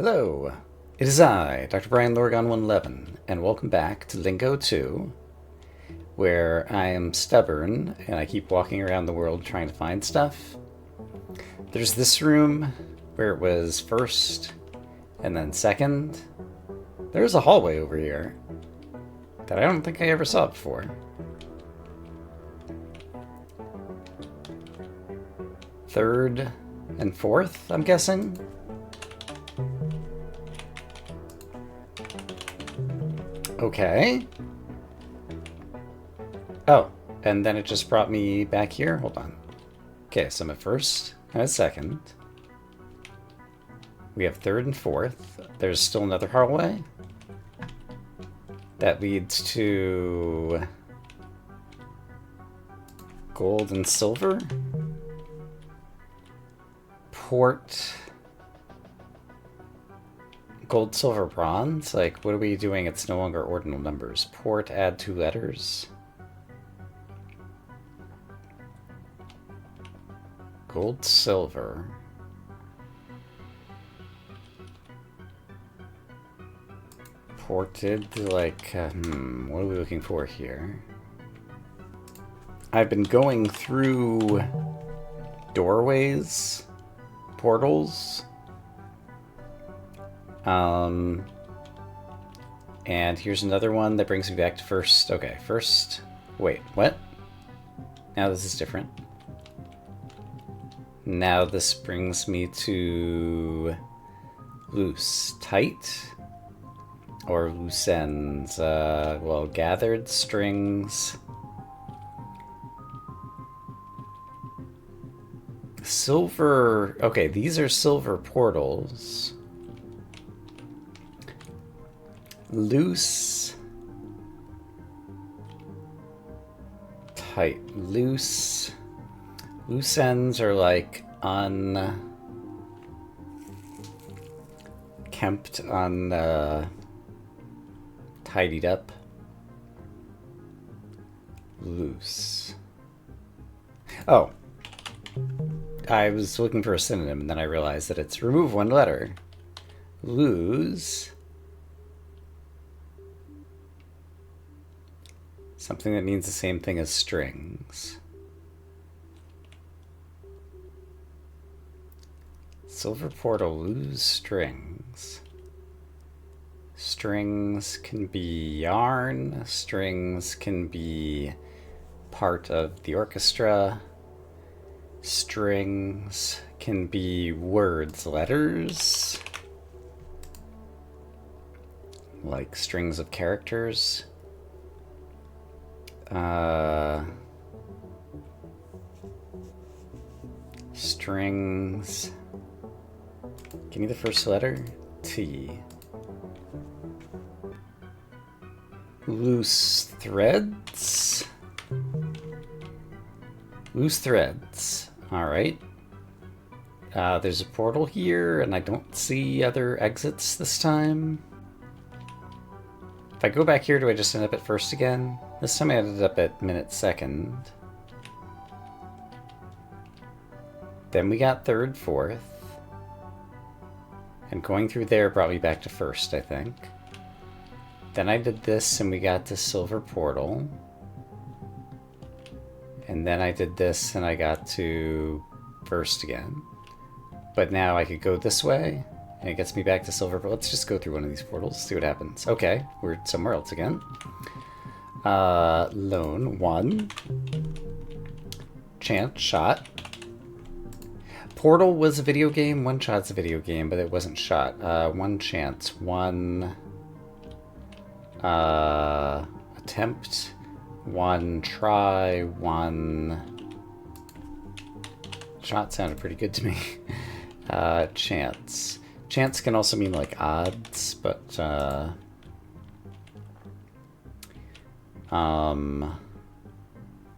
Hello, it is I, Dr. Brian Lorgon 111, and welcome back to Lingo 2, where I am stubborn and I keep walking around the world trying to find stuff. There's this room where it was first and then second. There's a hallway over here that I don't think I ever saw before. Third and fourth, I'm guessing. Okay. Oh, and then it just brought me back here. Hold on. Okay, so I'm at first and at second. We have third and fourth. There's still another hallway that leads to gold and silver. Port. Gold, silver, bronze? Like, what are we doing? It's no longer ordinal numbers. Port, add 2 letters. Gold, silver. Ported, like, what are we looking for here? I've been going through doorways, portals. And here's another one that brings me back to first. Okay, first. Wait, what? Now this is different. Now this brings me to loose, tight, or loose ends. Well, gathered strings. Silver. Okay, these are silver portals. Loose, tight, loose. Loose ends are like unkempt, tidied up. Loose. Oh, I was looking for a synonym and then I realized that it's remove 1 letter. Lose. Something that means the same thing as strings. Silver portal, lose strings. Strings can be yarn. Strings can be part of the orchestra. Strings can be words, letters. Like strings of characters. Strings. Give me the first letter. T. Loose threads. Loose threads. Alright. There's a portal here, and I don't see other exits this time. If I go back here, do I just end up at first again? This time I ended up at minute second. Then we got third, fourth. And going through there brought me back to first, I think. Then I did this and we got to silver portal. And then I did this and I got to first again. But now I could go this way. And it gets me back to silver. But let's just go through one of these portals, see what happens. Okay, we're somewhere else again. Lone, 1. Chant, shot. Portal was a video game. One shot's a video game, but it wasn't shot. 1 chance, 1 attempt, 1 try, 1 shot sounded pretty good to me. Chance. Chance can also mean like odds, but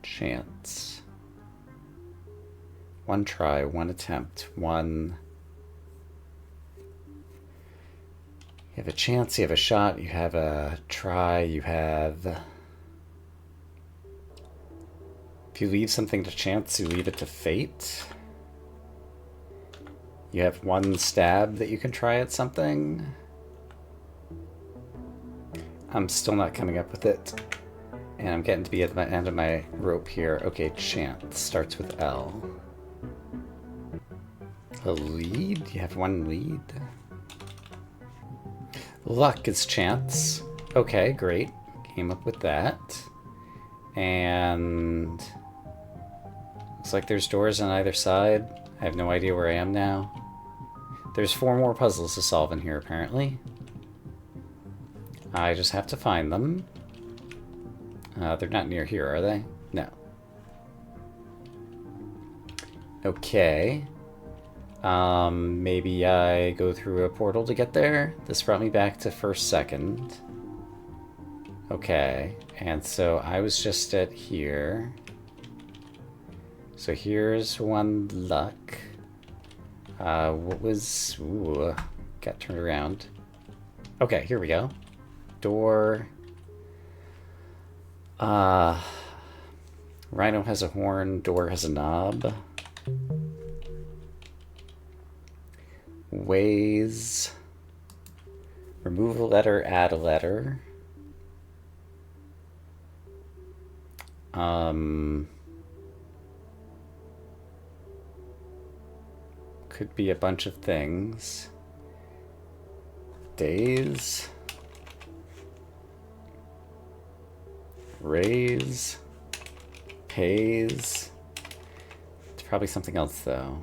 chance. 1 try, 1 attempt, 1. You have a chance, you have a shot, you have a try, you have. If you leave something to chance, you leave it to fate. You have one stab that you can try at something. I'm still not coming up with it. And I'm getting to be at the end of my rope here. Okay, chant starts with L. A lead? You have one lead? Luck is chance. Okay, great. Came up with that. And looks like there's doors on either side. I have no idea where I am now. There's 4 more puzzles to solve in here, apparently. I just have to find them. They're not near here, are they? No. Okay. Maybe I go through a portal to get there? This brought me back to first second. Okay, and so I was just at here. So here's one luck. What was... Ooh, got turned around. Okay, here we go. Door. Rhino has a horn, door has a knob. Ways. Remove a letter, add a letter. Could be a bunch of things. Days. Raise. Pays. It's probably something else though.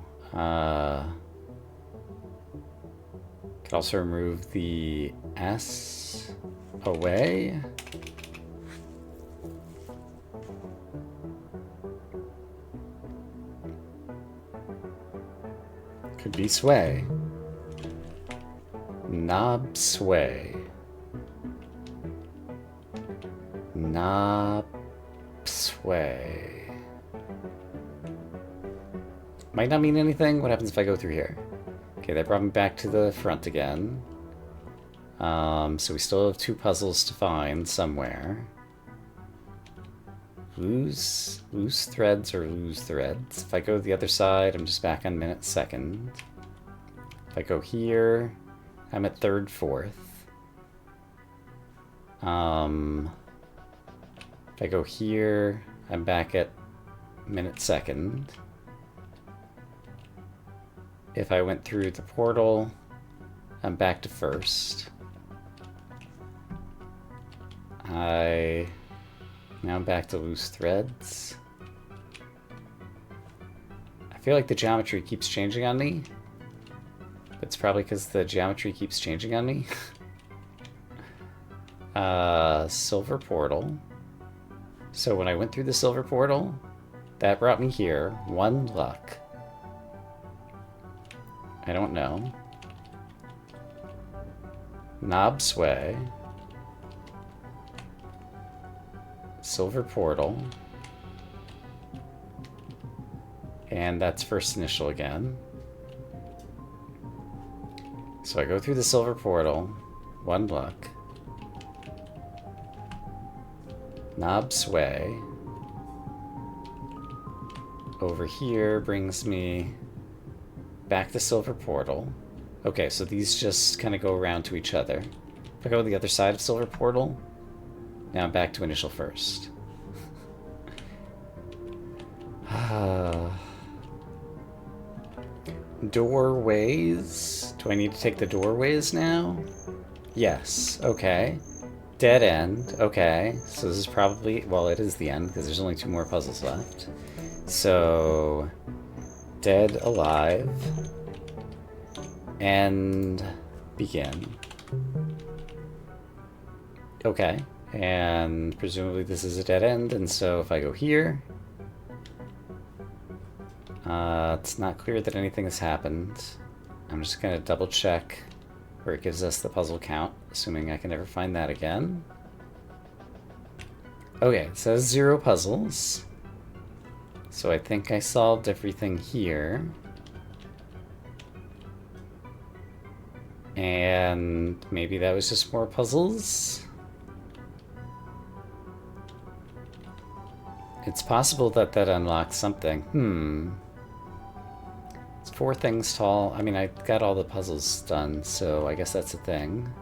Could also remove the S away. Could be sway. Knob sway. Knob sway. Might not mean anything. What happens if I go through here? Okay, that brought me back to the front again. So we still have 2 puzzles to find somewhere. Loose threads or lose threads. If I go to the other side, I'm just back on minute second. If I go here, I'm at third, fourth. If I go here, I'm back at minute second. If I went through the portal, I'm back to first. Now I'm back to loose threads. I feel like the geometry keeps changing on me. It's probably because the geometry keeps changing on me. Silver portal. So when I went through the silver portal, that brought me here. 1 luck. I don't know. Knob sway. Silver portal. And that's first initial again. So I go through the silver portal. 1 luck. Knob sway. Over here brings me back to silver portal. Okay, so these just kind of go around to each other. If I go to the other side of silver portal, now I'm back to initial first. Doorways. Do I need to take the doorways now? Yes. Okay. Dead end. Okay. So this is probably... Well, it is the end because there's only 2 more puzzles left. So... Dead, alive. End. Begin. Okay. And presumably this is a dead end, and so if I go here... it's not clear that anything has happened. I'm just going to double check where it gives us the puzzle count, assuming I can never find that again. Okay, it says 0 puzzles. So I think I solved everything here. And maybe that was just more puzzles? It's possible that that unlocks something. It's 4 things tall. I mean, I got all the puzzles done, so I guess that's a thing.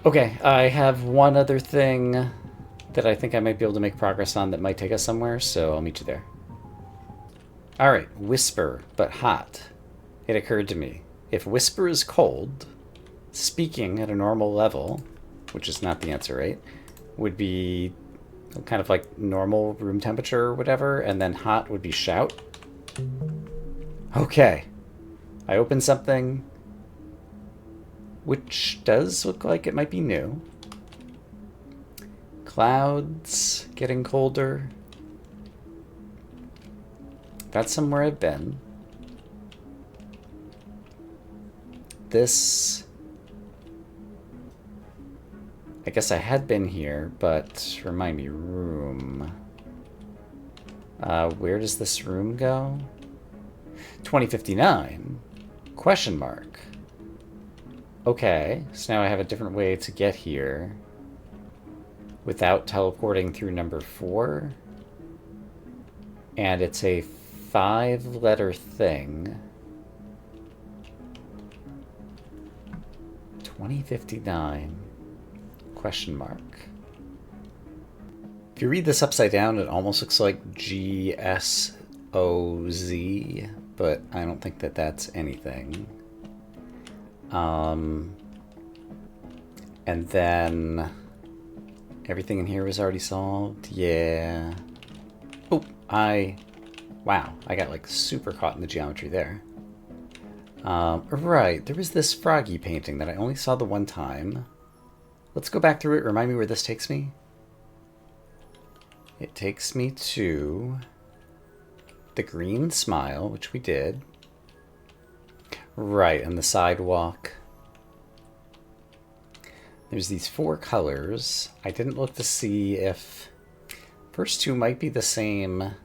Okay, I have one other thing that I think I might be able to make progress on that might take us somewhere, so I'll meet you there. Alright, whisper, but hot. It occurred to me. If whisper is cold, speaking at a normal level, which is not the answer, right, would be kind of like normal room temperature or whatever, and then hot would be shout. Okay. I opened something which does look like it might be new. Clouds getting colder. That's somewhere I've been. This... I guess I had been here, but remind me, room. Where does this room go? 2059? Question mark. Okay, so now I have a different way to get here without teleporting through number 4. And it's a 5-letter thing. 2059. Question mark. If you read this upside down, it almost looks like GSOZ, but I don't think that that's anything. And then everything in here was already solved. Yeah. Oh, wow, I got like super caught in the geometry there. Right, there was this froggy painting that I only saw the one time. Let's go back through it. Remind me where this takes me. It takes me to the green smile, which we did. Right, and the sidewalk. There's these 4 colors. I didn't look to see if first 2 might be the same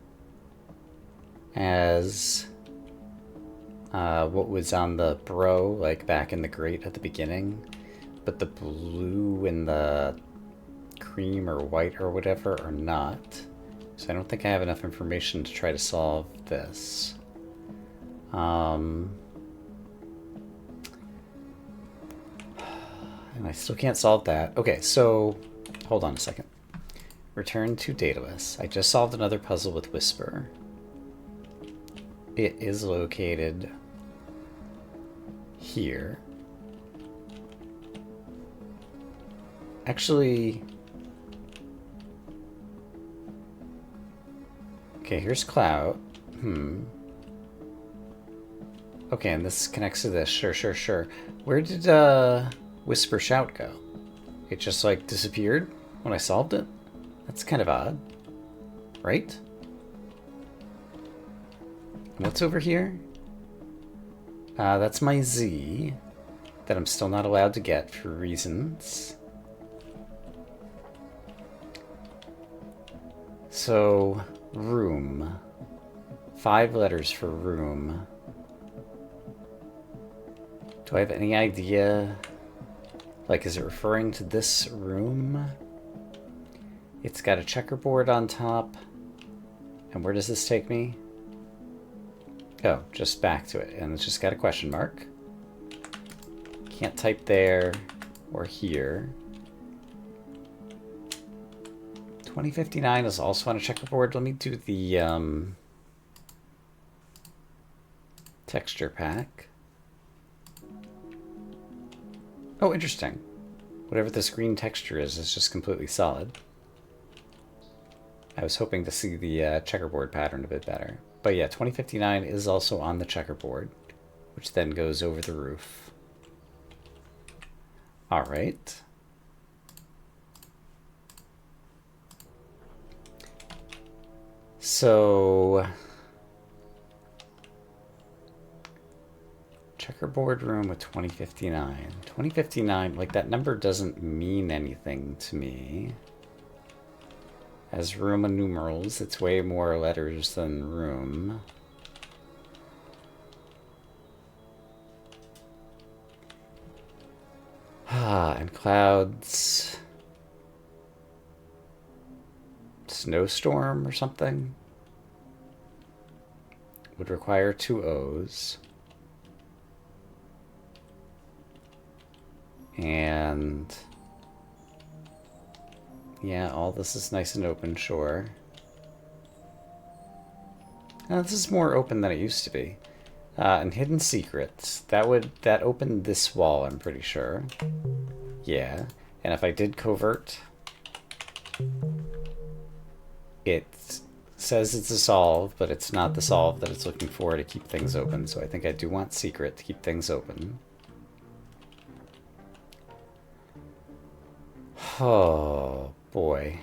as what was on the bro, like back in the grate at the beginning. But the blue and the cream or white or whatever are not. So I don't think I have enough information to try to solve this. And I still can't solve that. Okay, so hold on a second. Return to Daedalus. I just solved another puzzle with Whisper. It is located here. Actually, okay, here's Cloud. Okay, and this connects to this. Sure. Where did Whisper Shout go? It just like disappeared when I solved it? That's kind of odd, right? What's over here? That's my Z that I'm still not allowed to get for reasons. So, room. 5 letters for room. Do I have any idea? Like, is it referring to this room? It's got a checkerboard on top. And where does this take me? Oh, just back to it. And it's just got a question mark. Can't type there or here. 2059 is also on a checkerboard. Let me do the texture pack. Oh, interesting. Whatever this green texture is just completely solid. I was hoping to see the checkerboard pattern a bit better. But yeah, 2059 is also on the checkerboard, which then goes over the roof. All right. So, checkerboard room with 2059. 2059, like that number doesn't mean anything to me. As Roman numerals, it's way more letters than room. And clouds. Snowstorm or something? would require 2 O's. And yeah, all this is nice and open, sure. Now, this is more open than it used to be. And hidden secrets. That opened this wall, I'm pretty sure. Yeah. And if I did covert, it says it's a solve, but it's not the solve that it's looking for to keep things open. So I think I do want secret to keep things open. Oh, boy.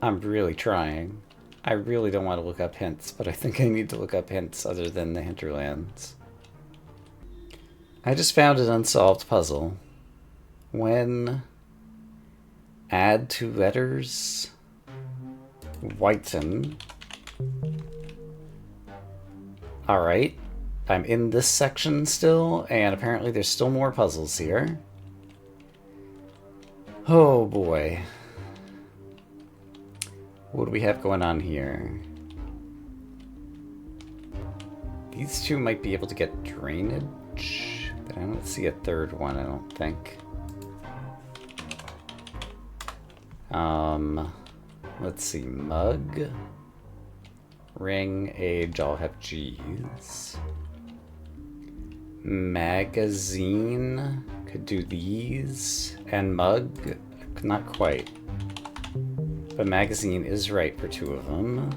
I'm really trying. I really don't want to look up hints, but I think I need to look up hints other than the hinterlands. I just found an unsolved puzzle. When add 2 letters, whiten. Alright, I'm in this section still, and apparently there's still more puzzles here. Oh boy. What do we have going on here? These 2 might be able to get drainage, but I don't see a third one, I don't think. Let's see, mug, ring, age, all have G's. Magazine, could do these, and mug, not quite. But magazine is right for 2 of them.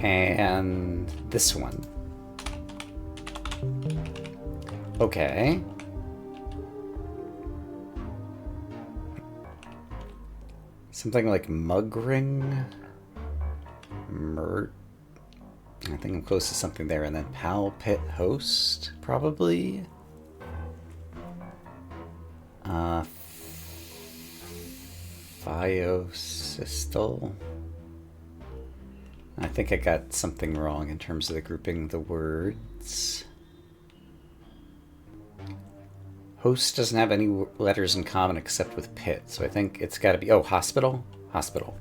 And this one. Okay. Something like mug ring. I think I'm close to something there. And then pal pit host, probably. Biosystal. I think I got something wrong in terms of the grouping of the words. Host doesn't have any letters in common except with pit, so I think it's got to be... Oh, hospital? Hospital.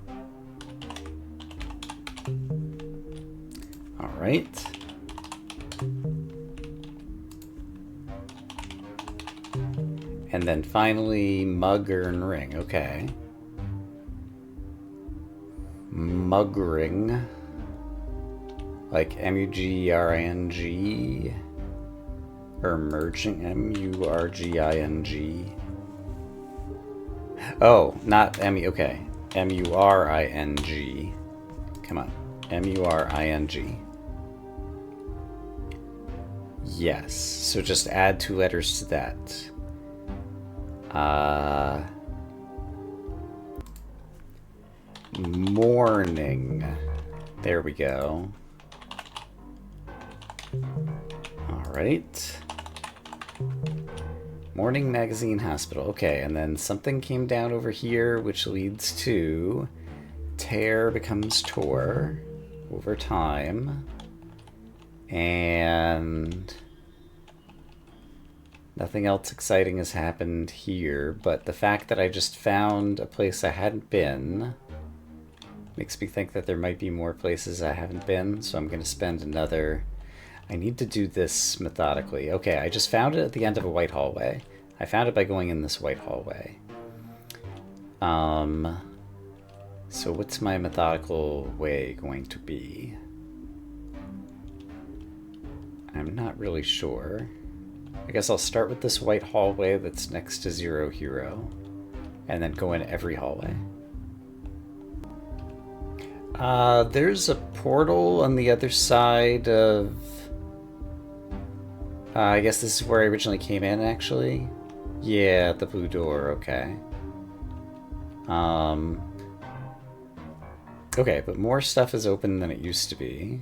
All right. And then finally, mug and ring. Okay. Mug ring. Like M-U-G-R-I-N-G. Or merging. M-U-R-G-I-N-G. Oh, not M-U... Okay. M-U-R-I-N-G. Come on. M-U-R-I-N-G. Yes. So just add 2 letters to that. Morning. There we go. All right. Morning magazine hospital. Okay, and then something came down over here, which leads to tear becomes tore over time. And nothing else exciting has happened here, but the fact that I just found a place I hadn't been makes me think that there might be more places I haven't been, so I'm going to spend another... I need to do this methodically. Okay, I just found it at the end of a white hallway. I found it by going in this white hallway. So what's my methodical way going to be? I'm not really sure. I guess I'll start with this white hallway that's next to Zero Hero, and then go in every hallway. There's a portal on the other side of... I guess this is where I originally came in, actually. Yeah, the blue door, okay. Okay, but more stuff is open than it used to be.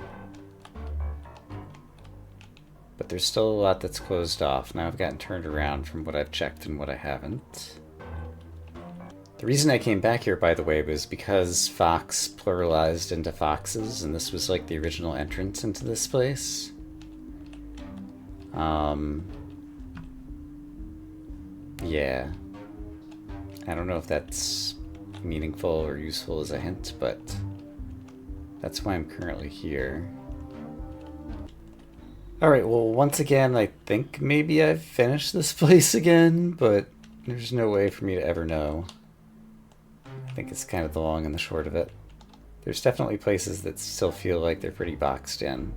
But there's still a lot that's closed off. Now I've gotten turned around from what I've checked and what I haven't. The reason I came back here, by the way, was because Fox pluralized into foxes, and this was like the original entrance into this place. Yeah. I don't know if that's meaningful or useful as a hint, but that's why I'm currently here. Alright, well, once again, I think maybe I've finished this place again, but there's no way for me to ever know. I think it's kind of the long and the short of it. There's definitely places that still feel like they're pretty boxed in.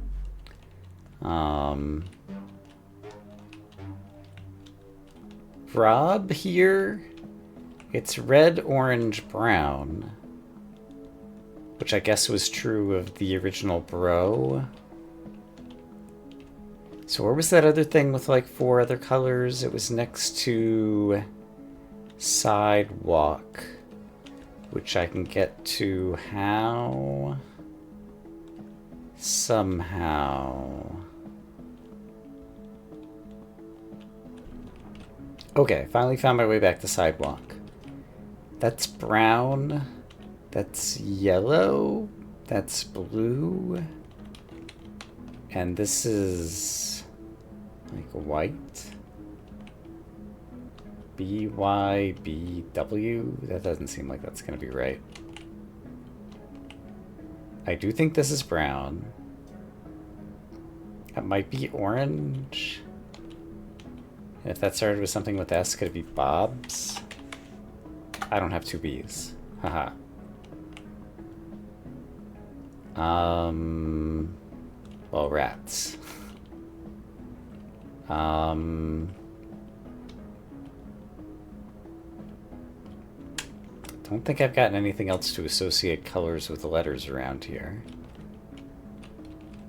Rob here, it's red, orange, brown, which I guess was true of the original Bro. So where was that other thing with like 4 other colors? It was next to sidewalk, which I can get to how? Somehow. Okay, finally found my way back to sidewalk. That's brown. That's yellow. That's blue. And this is like white. BYBW? That doesn't seem like that's going to be right. I do think this is brown. That might be orange. And if that started with something with S, could it be Bob's? I don't have 2 B's. Haha. Well, rats. Don't think I've gotten anything else to associate colors with the letters around here.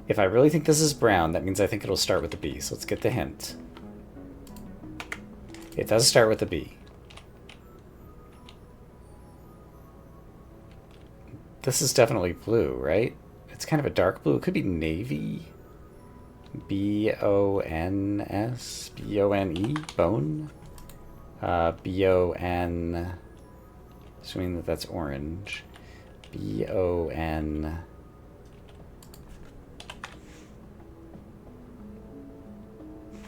If I really think this is brown, that means I think it'll start with a B, so let's get the hint. It does start with a B. This is definitely blue, right? It's kind of a dark blue. It could be navy. B-O-N-S? B-O-N-E? Bone? B-O-N... Assuming that that's orange. B-O-N...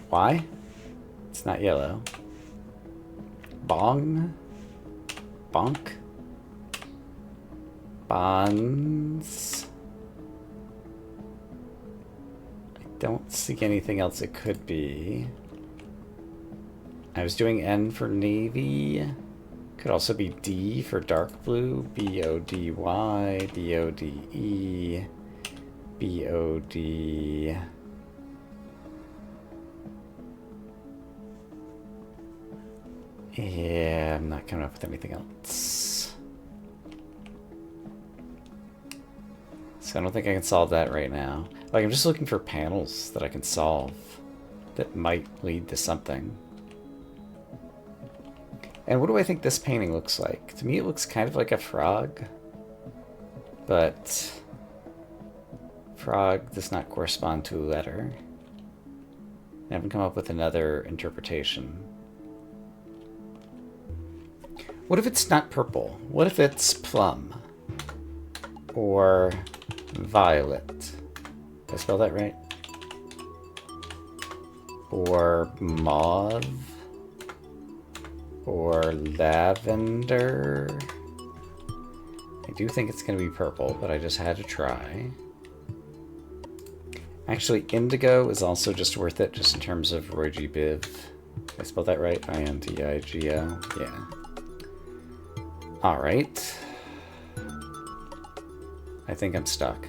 Y? It's not yellow. Bong? Bonk? Bonds? I don't see anything else it could be. I was doing N for navy. Could also be D for dark blue. B-O-D-Y, B-O-D-E, B-O-D... Yeah, I'm not coming up with anything else. So I don't think I can solve that right now. Like, I'm just looking for panels that I can solve that might lead to something. And what do I think this painting looks like? To me, it looks kind of like a frog. But frog does not correspond to a letter. I haven't come up with another interpretation. What if it's not purple? What if it's plum? Or violet? Did I spell that right? Or mauve? Or lavender? I do think it's going to be purple, but I just had to try. Actually, indigo is also just worth it, just in terms of Roy G. Biv. Did I spell that right? I-N-D-I-G-O? Yeah. Alright. I think I'm stuck.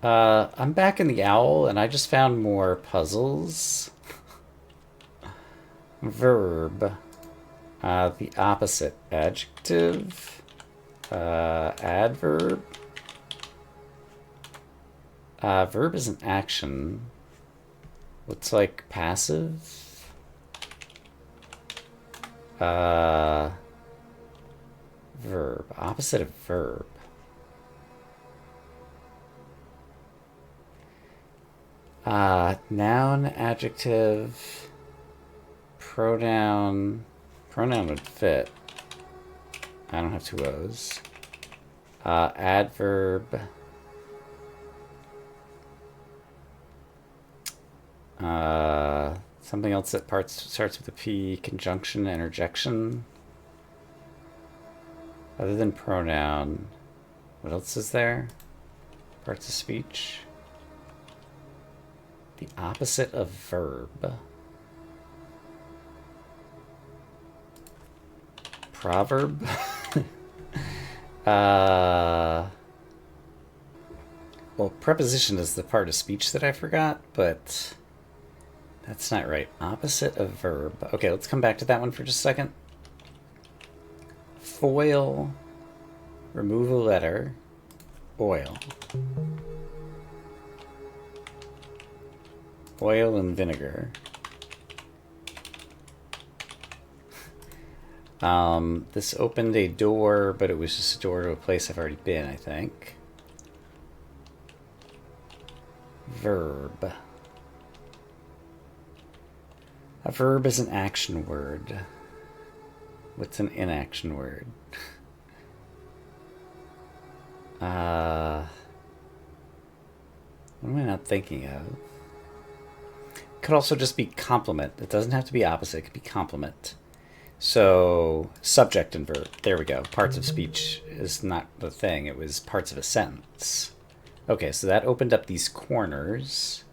I'm back in the owl, and I just found more puzzles. Verb. The opposite. Adjective. Adverb. Verb is an action. Looks like passive. Verb. Opposite of verb. Noun, adjective, pronoun. Pronoun would fit. I don't have 2 O's. Adverb. Something else that starts with a P. Conjunction, interjection. Other than pronoun, what else is there? Parts of speech. The opposite of verb. Proverb? Well, preposition is the part of speech that I forgot, but that's not right. Opposite of verb. Okay, let's come back to that one for just a second. Foil. Remove a letter. Oil. Oil and vinegar. This opened a door, but it was just a door to a place I've already been, I think. Verb. A verb is an action word. What's an inaction word? What am I not thinking of? Could also just be complement. It doesn't have to be opposite. It could be complement. So, subject and verb. There we go. Parts of speech is not the thing. It was parts of a sentence. Okay, so that opened up these corners.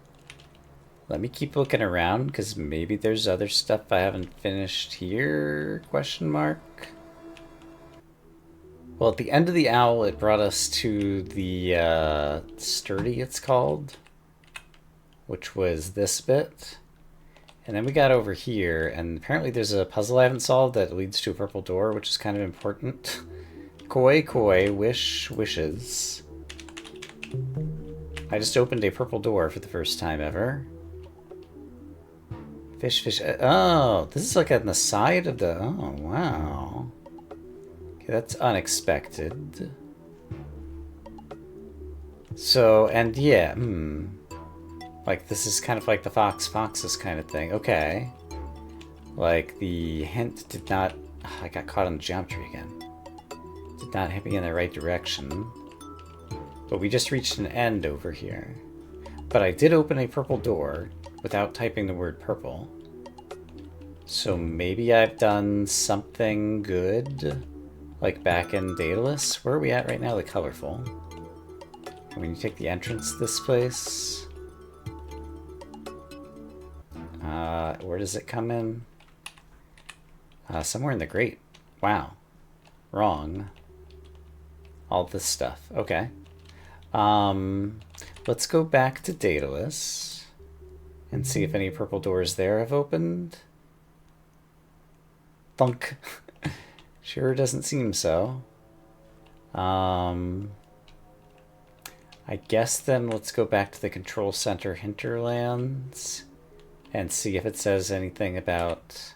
Let me keep looking around, because maybe there's other stuff I haven't finished here? Question mark. Well, at the end of the owl, it brought us to the sturdy, it's called, which was this bit. And then we got over here, and apparently there's a puzzle I haven't solved that leads to a purple door, which is kind of important. Koi, koi, wish, wishes. I just opened a purple door for the first time ever. Fish, fish. Oh, this is like on the side of the... Oh, wow. Okay, that's unexpected. So, and yeah, like, this is kind of like the foxes kind of thing. Okay. Like, the hint did not... I got caught on the geometry again. Did not hit me in the right direction. But we just reached an end over here. But I did open a purple door without typing the word purple. So maybe I've done something good. Like back in Daedalus. Where are we at right now? The colorful. And when you take the entrance to this place... where does it come in? Somewhere in the grate. Wow. Wrong. All this stuff. Okay. Let's go back to Daedalus and see if any purple doors there have opened. Thunk. Sure doesn't seem so. I guess then let's go back to the control center hinterlands and see if it says anything about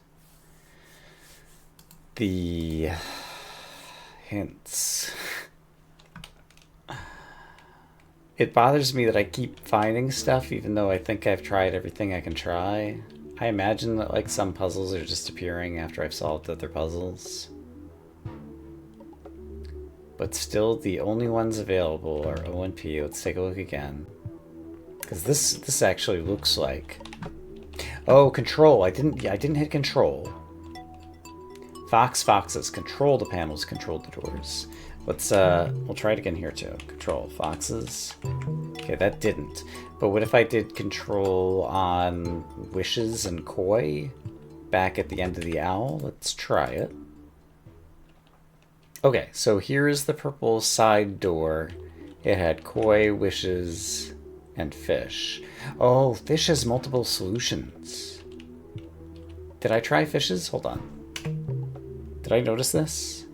the hints. It bothers me that I keep finding stuff even though I think I've tried everything I can try. I imagine that like some puzzles are just appearing after I've solved other puzzles. But still the only ones available are O and P. Let's take a look again. Because this actually looks like... Oh, control. I didn't hit control. Foxes. Control the panels, control the doors. Let's, we'll try it again here too. Control, foxes. Okay, that didn't. But what if I did control on wishes and koi back at the end of the owl? Let's try it. Okay, so here is the purple side door. It had koi, wishes, and fish. Oh, fish has multiple solutions. Did I try fishes? Hold on. Did I notice this?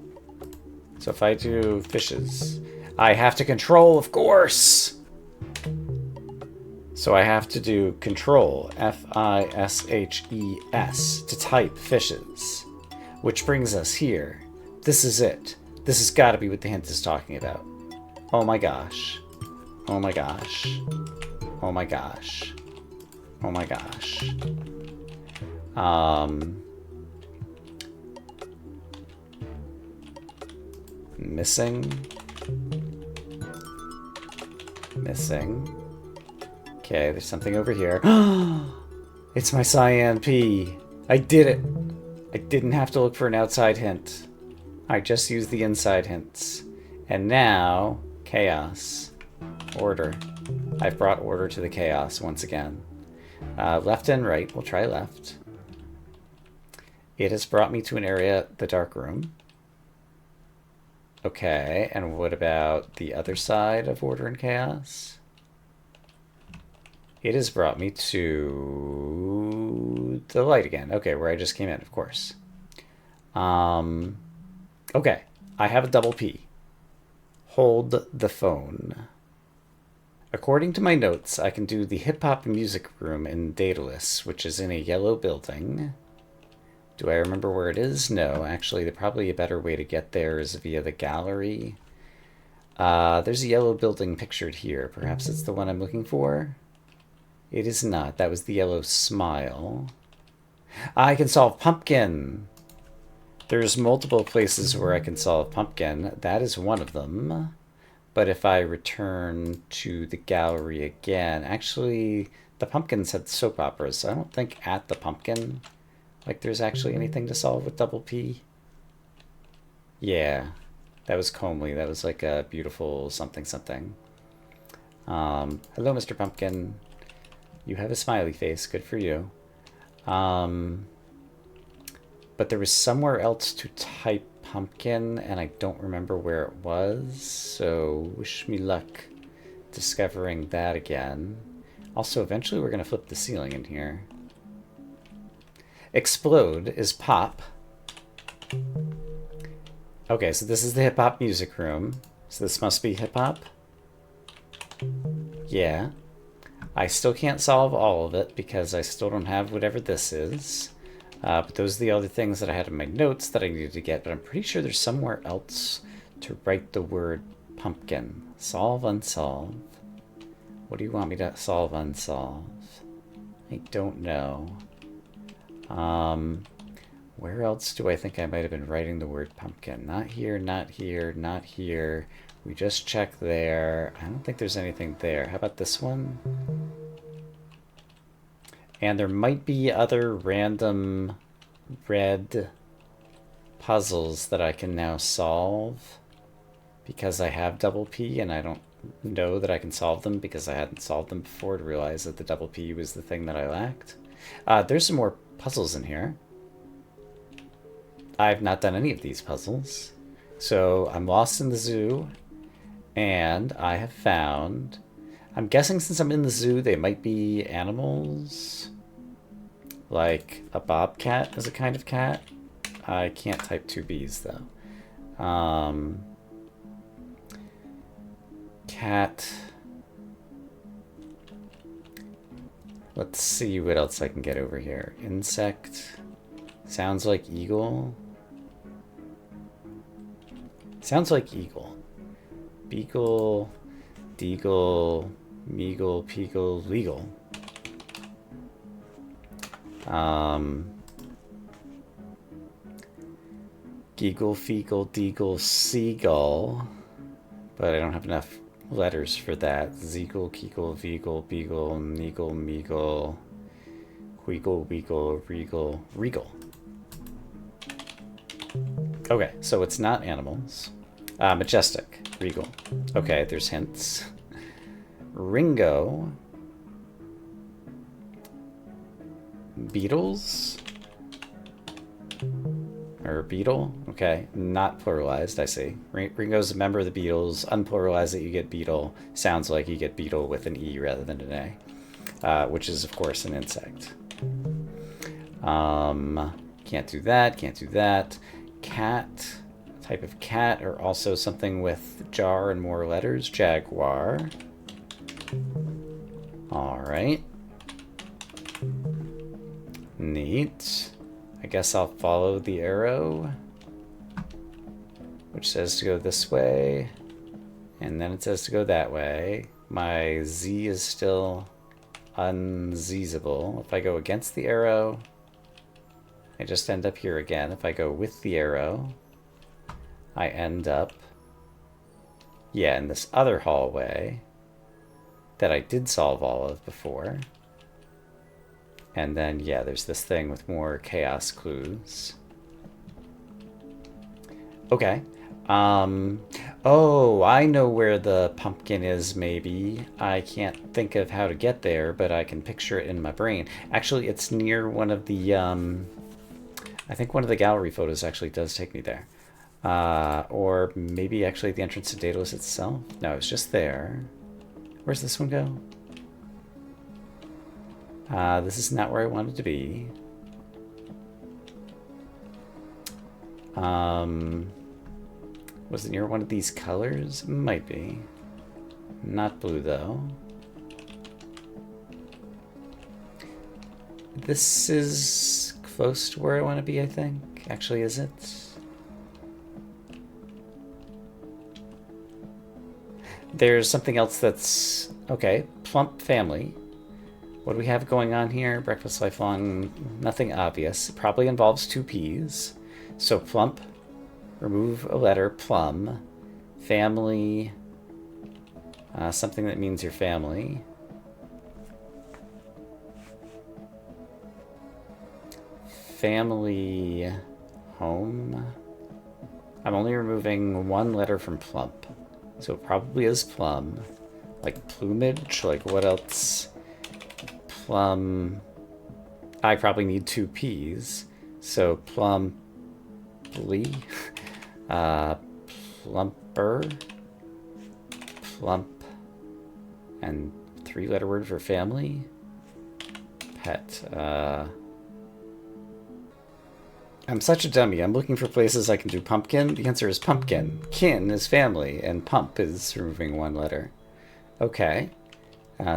So if I do fishes, I have to control, of course! So I have to do control, F-I-S-H-E-S, to type fishes. Which brings us here. This is it. This has got to be what the hint is talking about. Oh my gosh. Oh my gosh. Oh my gosh. Oh my gosh. Missing. Okay, there's something over here. It's my cyan P. I did it. I didn't have to look for an outside hint. I just used the inside hints. And now, chaos. Order. I've brought order to the chaos once again. Left and right. We'll try left. It has brought me to an area, the dark room. Okay, and what about the other side of order and chaos? It has brought me to the light again. Okay, where I just came in, of course. Okay, I have a double P. Hold the phone. According to my notes, I can do the hip-hop music room in Daedalus, which is in a yellow building. Do I remember where it is? No, actually, probably a better way to get there is via the gallery. There's a yellow building pictured here. Perhaps it's the one I'm looking for? It is not. That was the yellow smile. I can solve pumpkin! There's multiple places where I can solve pumpkin. That is one of them. But if I return to the gallery again... Actually, the pumpkins had soap operas, so I don't think at the pumpkin... Like there's actually anything to solve with double P. Yeah, that was comely. That was like a beautiful something something. Hello, Mr. Pumpkin. You have a smiley face. Good for you. But there was somewhere else to type pumpkin, and I don't remember where it was. So wish me luck discovering that again. Also, eventually we're going to flip the ceiling in here. Explode is pop. Okay, so this is the hip-hop music room. So this must be hip-hop. Yeah. I still can't solve all of it because I still don't have whatever this is. But those are the other things that I had in my notes that I needed to get. But I'm pretty sure there's somewhere else to write the word pumpkin. Solve, unsolve. What do you want me to solve, unsolve? I don't know. Where else do I think I might have been writing the word pumpkin? Not here, not here, not here. We just checked there. I don't think there's anything there. How about this one? And there might be other random red puzzles that I can now solve because I have double P and I don't know that I can solve them because I hadn't solved them before to realize that the double P was the thing that I lacked. There's some more puzzles in here. I've not done any of these puzzles. So I'm lost in the zoo, and I have found... I'm guessing since I'm in the zoo, they might be animals. Like a bobcat is a kind of cat. I can't type two B's, though. Cat... Let's see what else I can get over here. Insect. Sounds like eagle. Sounds like eagle. Beagle, deagle, meagle, peagle, legal. Geagle, feagle, deagle, seagull. But I don't have enough letters for that. Zeagle, keagle, veagle, beagle, neagle, meagle, queagle, weagle, regal, regal. Okay, so it's not animals. Majestic, regal. Okay, there's hints. Ringo. Beatles? Or beetle? Okay, not pluralized, I see. Ringo's a member of the Beatles. Unpluralized that you get beetle. Sounds like you get beetle with an E rather than an A. Which is, of course, an insect. Can't do that, can't do that. Cat. Type of cat, or also something with jar and more letters. Jaguar. Alright. Neat. I guess I'll follow the arrow, which says to go this way, and then it says to go that way. My Z is still unzable. If I go against the arrow, I just end up here again. If I go with the arrow, I end up, yeah, in this other hallway that I did solve all of before. And then, yeah, there's this thing with more chaos clues. Okay. Oh, I know where the pumpkin is, maybe. I can't think of how to get there, but I can picture it in my brain. Actually, it's near one of the, I think one of the gallery photos actually does take me there. Or maybe actually the entrance to Daedalus itself? No, it's just there. Where's this one go? This is not where I wanted to be. Was it near one of these colors? Might be. Not blue, though. This is close to where I want to be, I think. Actually, is it? There's something else that's... Okay, plump family. What do we have going on here? Breakfast lifelong, nothing obvious. It probably involves two P's. So plump, remove a letter, plum. Family, something that means your family. Family, home. I'm only removing one letter from plump. So it probably is plum. Like plumage, like what else? Plum. I probably need two P's. So plumply. Plumper. Plump. And three-letter word for family. Pet. I'm such a dummy. I'm looking for places I can do pumpkin. The answer is pumpkin. Kin is family, and pump is removing one letter. Okay.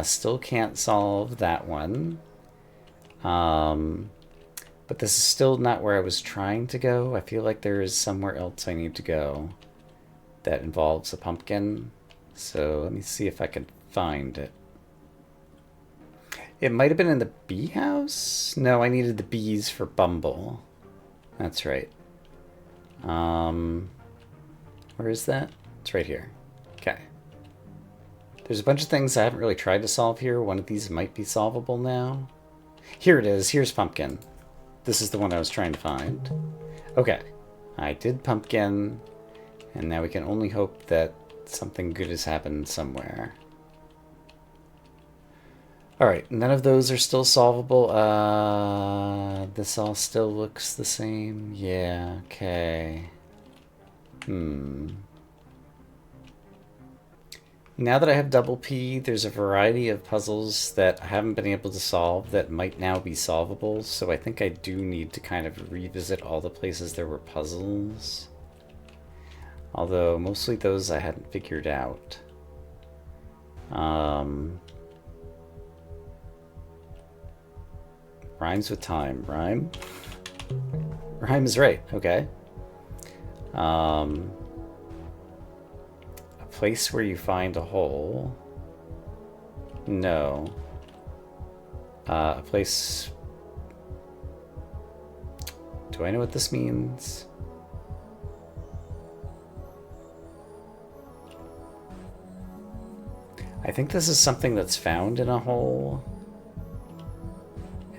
Still can't solve that one. But this is still not where I was trying to go. I feel like there is somewhere else I need to go that involves a pumpkin. So let me see if I can find it. It might have been in the bee house? No, I needed the bees for Bumble. That's right. Where is that? It's right here. Okay. There's a bunch of things I haven't really tried to solve here. One of these might be solvable now. Here it is. Here's pumpkin. This is the one I was trying to find. Okay. I did pumpkin, and now we can only hope that something good has happened somewhere. Alright, none of those are still solvable. This all still looks the same. Yeah, okay. Now that I have double P, there's a variety of puzzles that I haven't been able to solve that might now be solvable, so I think I do need to kind of revisit all the places there were puzzles. Although, mostly those I hadn't figured out. Rhymes with time. Rhyme? Rhyme is right. Okay. A place where you find a hole. No. A place... Do I know what this means? I think this is something that's found in a hole.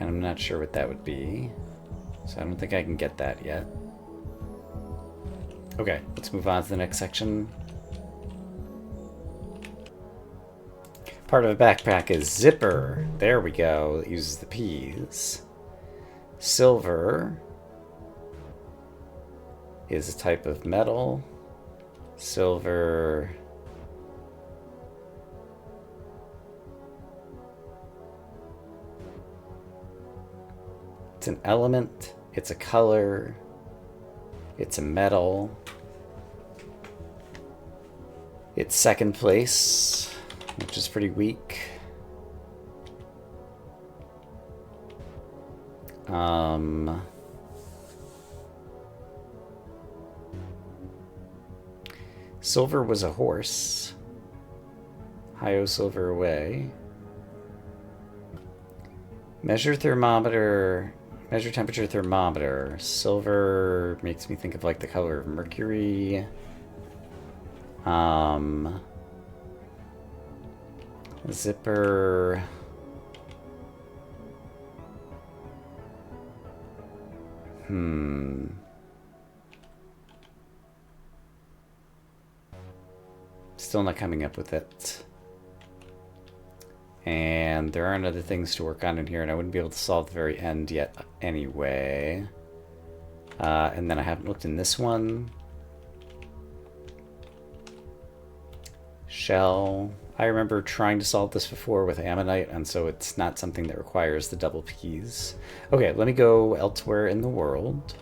And I'm not sure what that would be. So I don't think I can get that yet. Okay, let's move on to the next section. Part of a backpack is zipper. There we go. It uses the P's. Silver is a type of metal. Silver... It's an element, it's a color, it's a metal. It's second place, which is pretty weak. Silver was a horse. Hi-oh, silver away. Measure thermometer... Measure temperature thermometer. Silver makes me think of like the color of mercury. Zipper. still not coming up with it. And there aren't other things to work on in here, and I wouldn't be able to solve the very end yet anyway. And then I haven't looked in this one. Shell. I remember trying to solve this before with ammonite, and so it's not something that requires the double P's. Okay, let me go elsewhere in the world.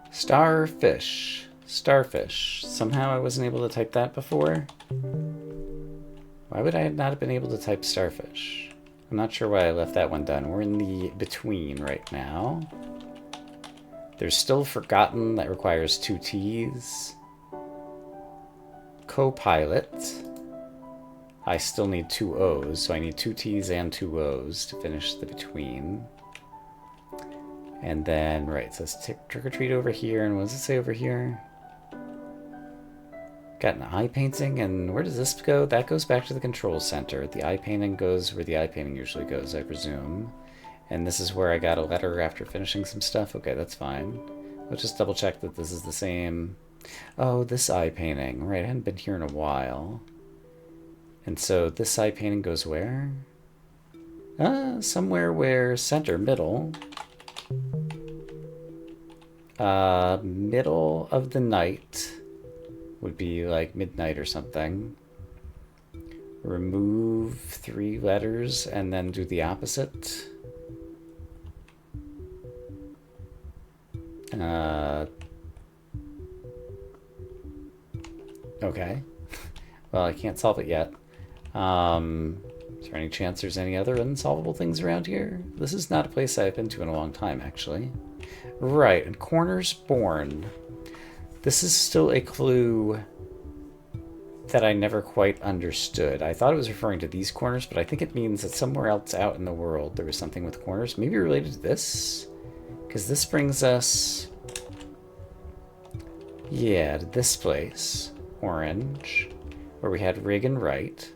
Starfish. Starfish. Somehow I wasn't able to type that before. Why would I not have been able to type starfish? I'm not sure why I left that one done. We're in the between right now. There's still forgotten that requires 2 T's. Copilot. I still need 2 O's, so I need 2 T's and 2 O's to finish the between. And then, right, it says trick or treat over here, and what does it say over here? Got an eye painting, and where does this go? That goes back to the control center. The eye painting goes where the eye painting usually goes, I presume. And this is where I got a letter after finishing some stuff. Okay, that's fine. Let's just double check that this is the same. Oh, this eye painting. Right, I hadn't been here in a while. And so this eye painting goes where? Somewhere where center, middle. Middle of the night would be like midnight or something. Remove 3 letters and then do the opposite. Okay. Well, I can't solve it yet. Is there any chance there's any other unsolvable things around here? This is not a place I've been to in a long time, actually. Right, and corners born. This is still a clue that I never quite understood. I thought it was referring to these corners, but I think it means that somewhere else out in the world there was something with corners. Maybe related to this? Because this brings us... yeah, to this place. Orange. Where we had rig and right.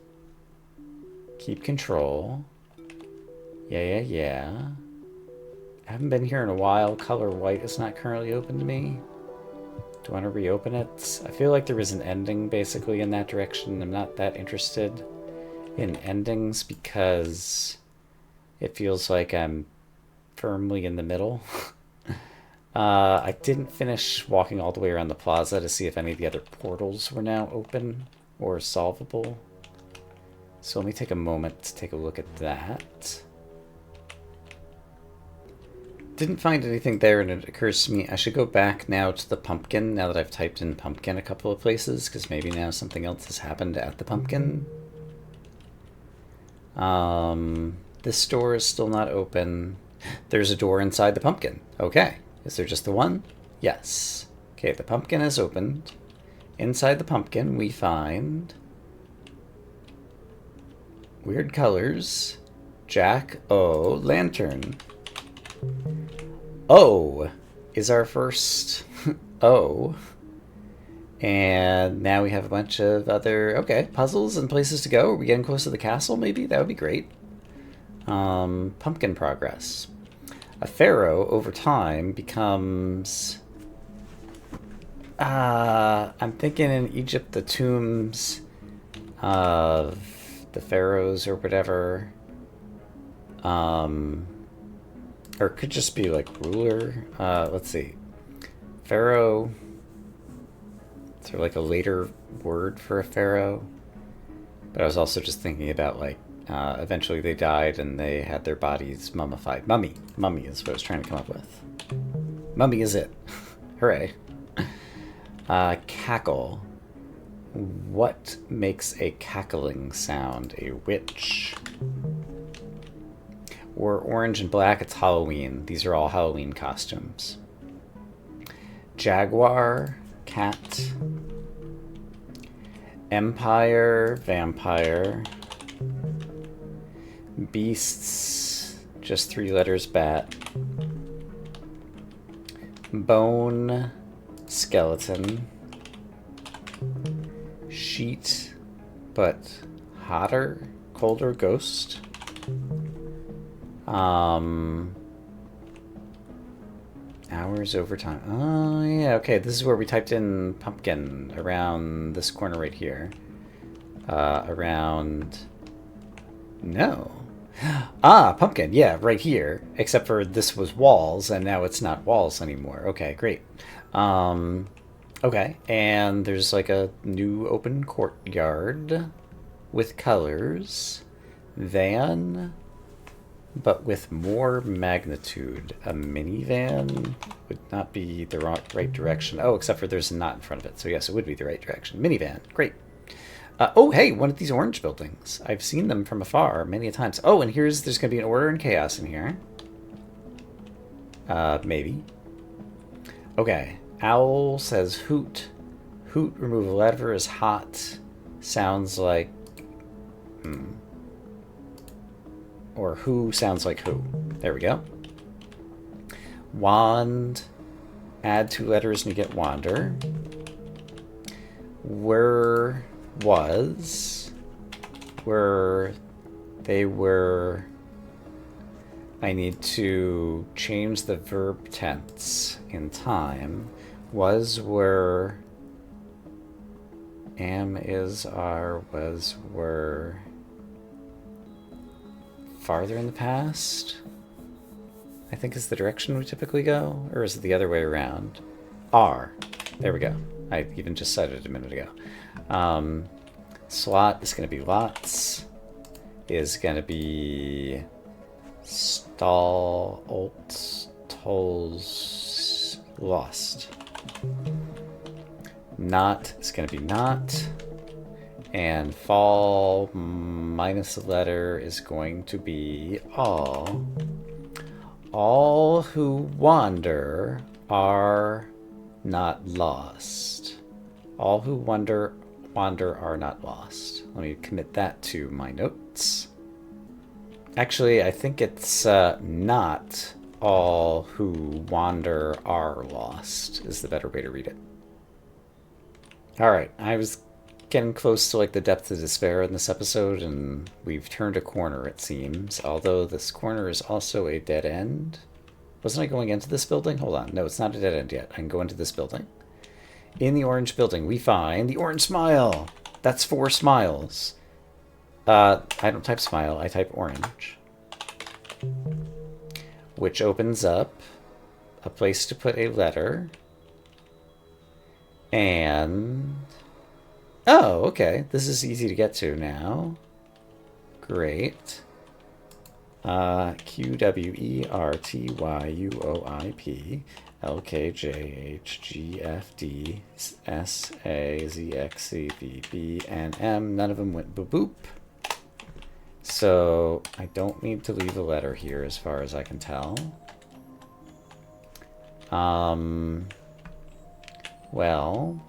Keep control. Yeah. I haven't been here in a while. Color white is not currently open to me. Do I want to reopen it? I feel like there was an ending basically in that direction. I'm not that interested in endings because it feels like I'm firmly in the middle. I didn't finish walking all the way around the plaza to see if any of the other portals were now open or solvable. So let me take a moment to take a look at that. Didn't find anything there, and it occurs to me I should go back now to the pumpkin now that I've typed in pumpkin a couple of places, because maybe now something else has happened at the pumpkin. This door is still not open. There's a door inside the pumpkin. Okay. Is there just the one? Yes. Okay, the pumpkin is opened. Inside the pumpkin we find weird colors. Jack O lantern. O is our first O. And now we have a bunch of other, okay, puzzles and places to go. Are we getting close to the castle, maybe? That would be great. Pumpkin progress. A pharaoh, over time, becomes... I'm thinking in Egypt, the tombs of the pharaohs or whatever. Or it could just be like ruler. Let's see. Pharaoh. Is there like a later word for a pharaoh? But I was also just thinking about like eventually they died and they had their bodies mummified. Mummy. Mummy is what I was trying to come up with. Mummy is it. Hooray. Cackle. What makes a cackling sound? A witch. Or orange and black, it's Halloween. These are all Halloween costumes. Jaguar, cat. Empire, vampire. Beasts, just 3 letters, bat. Bone, skeleton. Sheet, but hotter, colder, ghost. Hours over time. Oh, yeah, okay. This is where we typed in pumpkin around this corner right here. Around... No. Ah, pumpkin. Yeah, right here. Except for this was walls, and now it's not walls anymore. Okay, great. Okay, and there's like a new open courtyard with colors. Van, but with more magnitude. A minivan would not be the right direction. Oh, except for there's a knot in front of it. So yes, it would be the right direction. Minivan. Great. Oh, hey, one of these orange buildings. I've seen them from afar many a times. Oh, and there's going to be an order and chaos in here. Maybe. Okay. Owl says hoot. Hoot, remove a lever is hot. Sounds like... Or who sounds like who. There we go. Wand. Add 2 letters and you get wander. Were, was. Were, they were. I need to change the verb tense in time. Was, were. Am, is, are, was, were. Farther in the past, I think is the direction we typically go, or is it the other way around? Are. There we go. I even just said it a minute ago. Slot is going to be lots. Is going to be stall, alt, tolls, lost. Not is going to be not. And fall minus a letter is going to be all. All who wander are not lost. All who wander are not lost. Let me commit that to my notes. Actually, I think it's not all who wander are lost is the better way to read it. All right, I was getting close to like the depth of despair in this episode, and we've turned a corner, it seems. Although this corner is also a dead end. Wasn't I going into this building? Hold on. No, it's not a dead end yet. I can go into this building. In the orange building, we find the orange smile. That's 4 smiles. I don't type smile. I type orange. Which opens up a place to put a letter. And... oh, okay. This is easy to get to now. Great. QWERTYUOIP LKJHGFDSAZXCVB and M. None of them went boop boop. So I don't need to leave a letter here as far as I can tell. Well,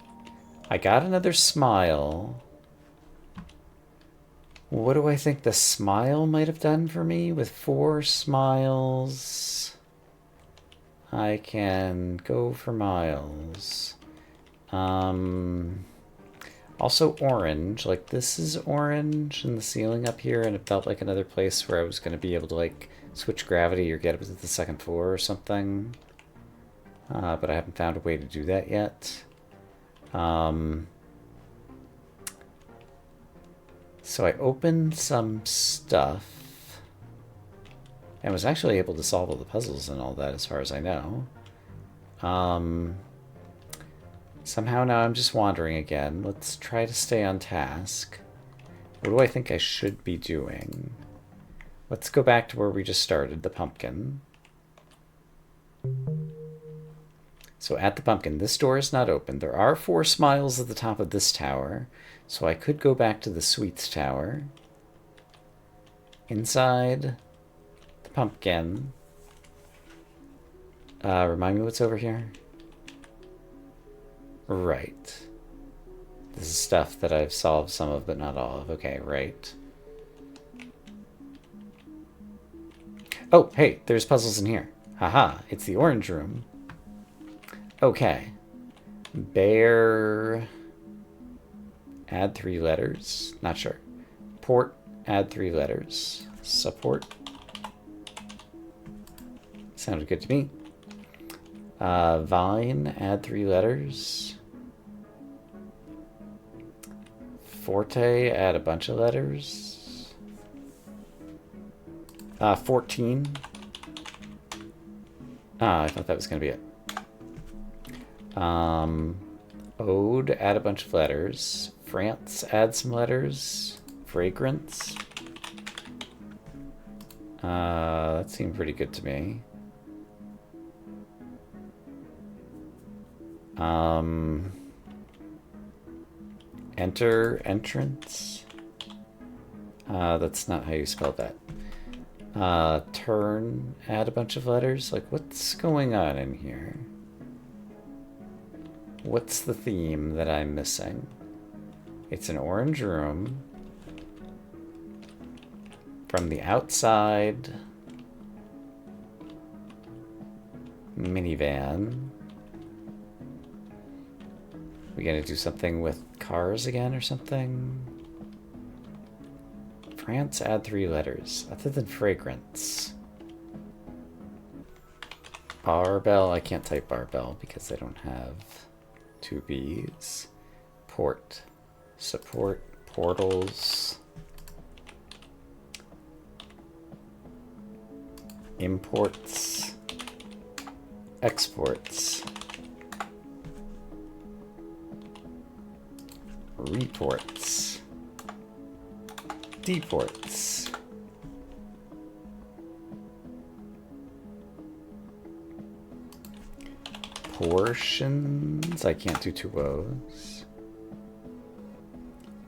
I got another smile. What do I think the smile might have done for me? With 4 smiles, I can go for miles. Also orange. Like, this is orange in the ceiling up here, and it felt like another place where I was going to be able to, like, switch gravity or get up to the 2nd floor or something. But I haven't found a way to do that yet. So I opened some stuff and was actually able to solve all the puzzles and all that as far as I know. Somehow now I'm just wandering again. Let's try to stay on task. What do I think I should be doing? Let's go back to where we just started, the pumpkin. So at the pumpkin, this door is not open. There are 4 smiles at the top of this tower. So I could go back to the sweets tower. Inside the pumpkin. Remind me what's over here? Right. This is stuff that I've solved some of, but not all of. Okay, right. Oh, hey, there's puzzles in here. Haha, it's the orange room. Okay. Bear. Add 3 letters. Not sure. Port. Add 3 letters. Support. Sounded good to me. Vine, add 3 letters. Forte, add a bunch of letters. 14. I thought that was going to be it. Ode, add a bunch of letters. France, add some letters. Fragrance. That seemed pretty good to me. Enter, entrance. That's not how you spell that. Turn, add a bunch of letters. Like, what's going on in here? What's the theme that I'm missing? It's an orange room. From the outside. Minivan. We gonna do something with cars again or something? France, add 3 letters. Other than fragrance. Barbell, I can't type barbell because I don't have 2 B's. Port. Support. Portals. Imports. Exports. Reports. Deports. Portions. I can't do 2 O's.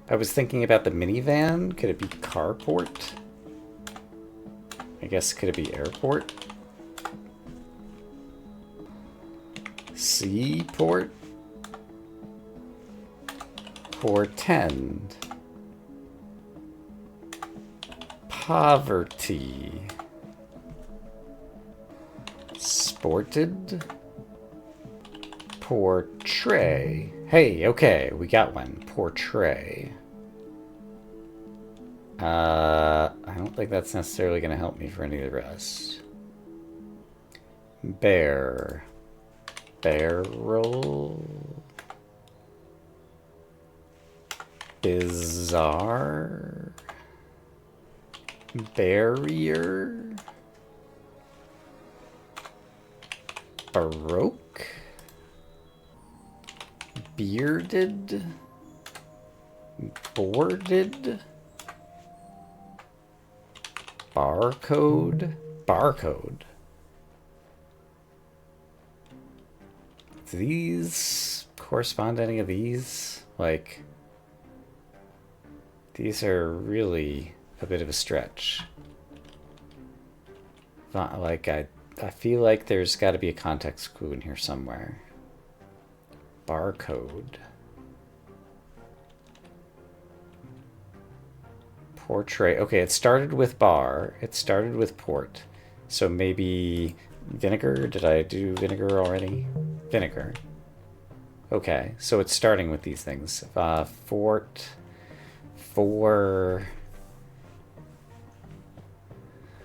I was thinking about the minivan. Could it be carport? I guess could it be airport? Seaport? Portend. Poverty. Sported. Portray. Hey, okay, we got one. Portray. I don't think that's necessarily going to help me for any of the rest. Bear. Barrel. Bizarre. Barrier. Baroque. Bearded. Boarded. Barcode. Barcode. Do these correspond to any of these? Like, these are really a bit of a stretch. Like, I feel like there's got to be a context clue in here somewhere. Barcode. Portray. Okay, it started with bar. It started with port. So maybe vinegar? Did I do vinegar already? Vinegar. Okay, so it's starting with these things. Fort. For.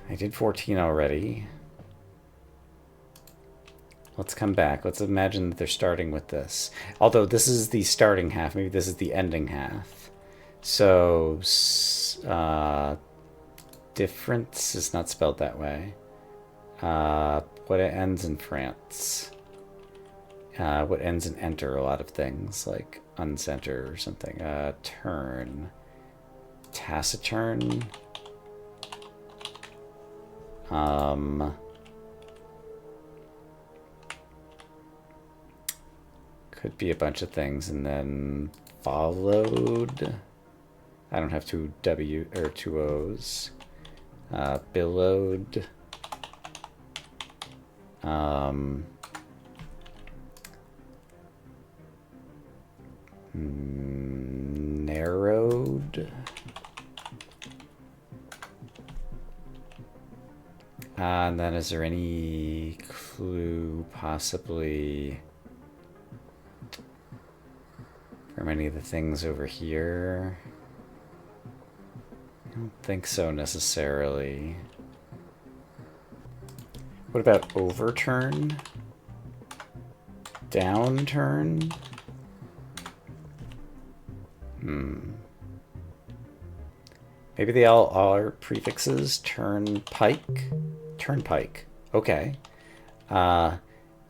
I did 14 already. Let's come back. Let's imagine that they're starting with this. Although this is the starting half. Maybe this is the ending half. So, difference is not spelled that way. What it ends in France. What ends in enter, a lot of things, like uncenter or something. Turn. Taciturn. Could be a bunch of things, and then followed. I don't have 2 W or 2 O's. Billowed. Narrowed. And then is there any clue possibly from any of the things over here? I don't think so necessarily. What about overturn? Downturn. Maybe they all are prefixes. Turnpike. Turnpike. Okay.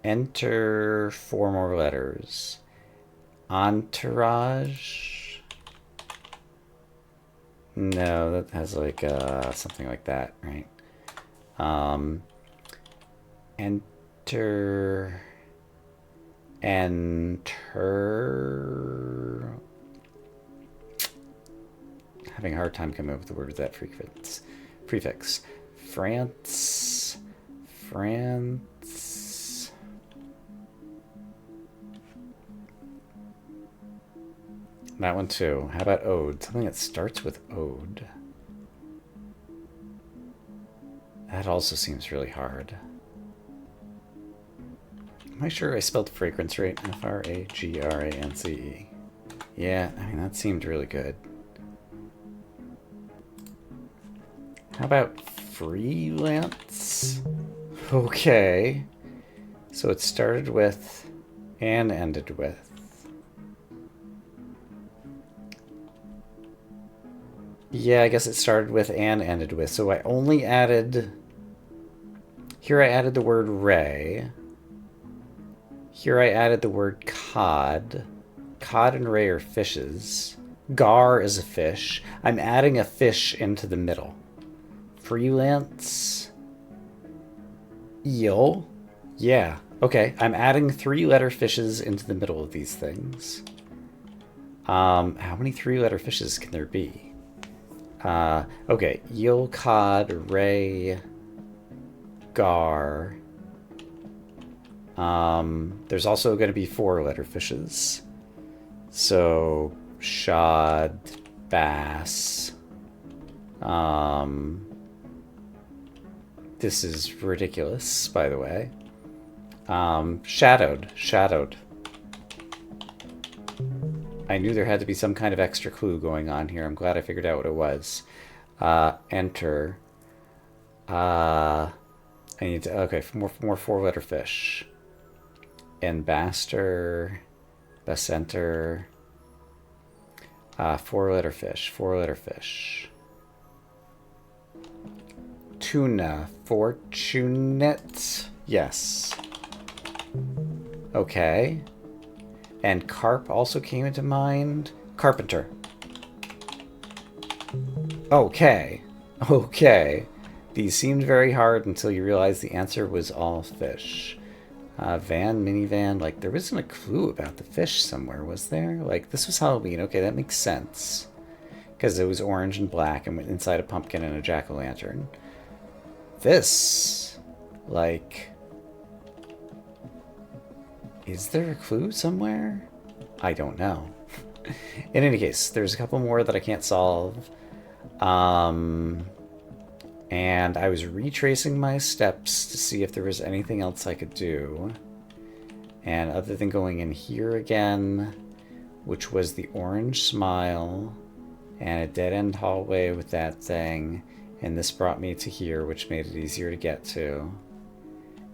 Enter 4 more letters. Entourage. No, that has like something like that, right? Enter. Enter. Having a hard time coming up with the word with that prefix. France. France. That one too. How about ode? Something that starts with ode. That also seems really hard. Am I sure I spelled fragrance right? F-R-A-G-R-A-N-C-E. Yeah, I mean, that seemed really good. How about freelance? Okay. So it started with and ended with. Yeah, I guess it started with and ended with. So I only added... Here I added the word ray. Here I added the word cod. Cod and ray are fishes. Gar is a fish. I'm adding a fish into the middle. Freelance. Eel. Yeah. Okay. I'm adding 3-letter fishes into the middle of these things. How many 3-letter fishes can there be? Okay. Eel, cod, ray, gar. There's also going to be 4-letter fishes. So, shad, bass. This is ridiculous, by the way. Shadowed. Shadowed. I knew there had to be some kind of extra clue going on here. I'm glad I figured out what it was. Enter. I need to... Okay, more 4-letter fish. Ambassador. Bacenter. 4-letter fish. 4-letter fish. Tuna. Fortunate. Yes. Okay. And carp also came into mind. Carpenter. Okay. Okay. These seemed very hard until you realized the answer was all fish. Van, minivan. Like, there wasn't a clue about the fish somewhere, was there? Like, this was Halloween. Okay, that makes sense. Because it was orange and black and went inside a pumpkin and a jack-o'-lantern. This, like, is there a clue somewhere? I don't know. In any case, there's a couple more that I can't solve. And I was retracing my steps to see if there was anything else I could do. And other than going in here again, which was the orange smile, and a dead-end hallway with that thing, and this brought me to here, which made it easier to get to.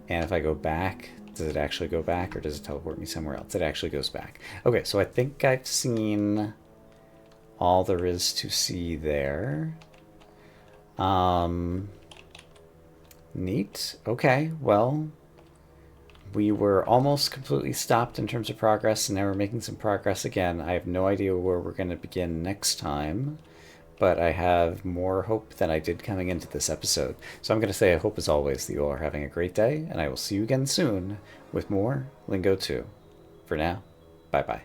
And if I go back, does it actually go back, or does it teleport me somewhere else? It actually goes back. Okay, so I think I've seen all there is to see there. Neat. Okay, well, we were almost completely stopped in terms of progress, and now we're making some progress again. I have no idea where we're going to begin next time, but I have more hope than I did coming into this episode. So I'm going to say I hope, as always, that you all are having a great day, and I will see you again soon with more Lingo 2. For now, bye-bye.